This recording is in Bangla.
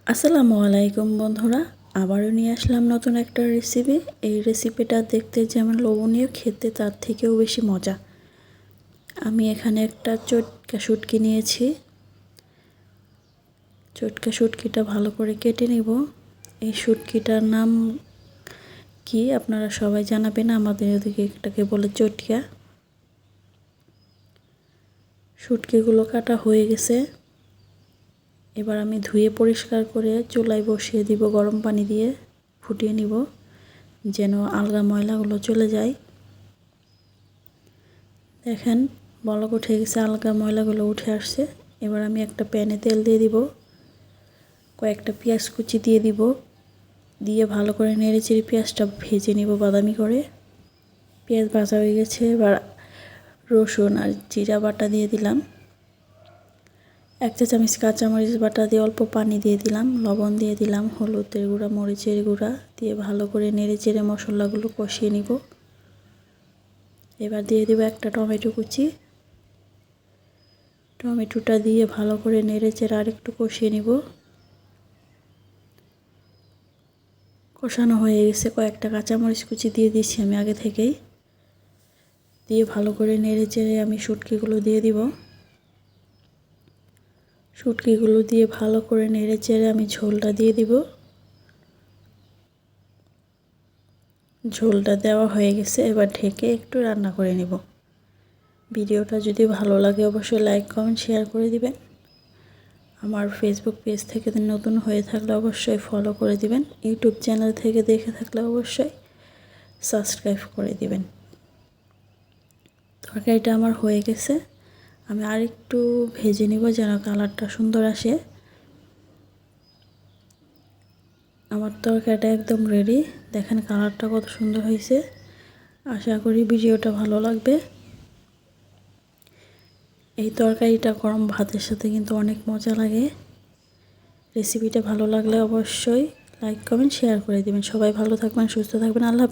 আসসালামু আলাইকুম বন্ধুরা, আবারও নিয়ে আসলাম নতুন একটা রেসিপি। এই রেসিপিটা দেখতে যেমন লোভনীয়, খেতে তার থেকেও বেশি মজা। আমি এখানে একটা চটকা শুটকি নিয়েছি। চটকা শুটকিটা ভালো করে কেটে নিব। এই শুটকিটার নাম কি আপনারা সবাই জানাবেন। আমাদের ওদিকে এটাকে বলে চটকা। শুটকিগুলো কাটা হয়ে গেছে। এবার আমি ধুয়ে পরিষ্কার করে চুলায় বসিয়ে দিব, গরম পানি দিয়ে ফুটিয়ে নিব যেন আলগা ময়লাগুলো চলে যায়। দেখেন বলক উঠে গেছে, আলগা ময়লাগুলো উঠে আসছে। এবার আমি একটা প্যানে তেল দিয়ে দিব, কয়েকটা পেঁয়াজ কুচি দিয়ে দিব, দিয়ে ভালো করে নেড়েচেড়ে পেঁয়াজটা ভেজে নিব বাদামি করে। পেঁয়াজ ভাজা হয়ে গেছে, এবার রসুন আর জিরা বাটা দিয়ে দিলাম। 1 চা চামচ কাঁচামরিচ বাটা দিয়ে অল্প পানি দিয়ে দিলাম, লবণ দিয়ে দিলাম, হলুদের গুঁড়া, মরিচের গুঁড়া দিয়ে ভালো করে নেড়েচেড়ে মশলাগুলো কষিয়ে নিব। এবার দিয়ে দেব একটা টমেটো কুচি। টমেটোটা দিয়ে ভালো করে নেড়েচেড়ে আরেকটু কষিয়ে নিব। কষানো হয়ে গেছে, কয়েকটা কাঁচামরিচ কুচি দিয়ে দিচ্ছি আমি আগে থেকেই। দিয়ে ভালো করে নেড়েচেড়ে আমি শুটকিগুলো দিয়ে দিব। শুটকিগুলো দিয়ে ভালো করে নেড়েচেড়ে আমি ঝোলটা দিয়ে দিব। ঝোলটা দেওয়া হয়ে গেছে, এবার ঢেকে একটু রান্না করে নেব। ভিডিওটা যদি ভালো লাগে অবশ্যই লাইক, কমেন্ট, শেয়ার করে দিবেন। আমার ফেসবুক পেজ থেকে নতুন হয়ে থাকলে অবশ্যই ফলো করে দিবেন। ইউটিউব চ্যানেল থেকে দেখে থাকলে অবশ্যই সাবস্ক্রাইব করে দিবেন। তরকারিটা আমার হয়ে গেছে, আমি আরেকটু ভেজে নিব যেন কালারটা সুন্দর আসে। আমার তরকারিটা একদম রেডি। দেখেন কালারটা কত সুন্দর হয়েছে। আশা করি ভিডিওটা ভালো লাগবে। এই তরকারিটা গরম ভাতের সাথে কিন্তু অনেক মজা লাগে। রেসিপিটা ভালো লাগলে অবশ্যই লাইক, কমেন্ট, শেয়ার করে দিবেন। সবাই ভালো থাকবেন, সুস্থ থাকবেন। আল্লাহ।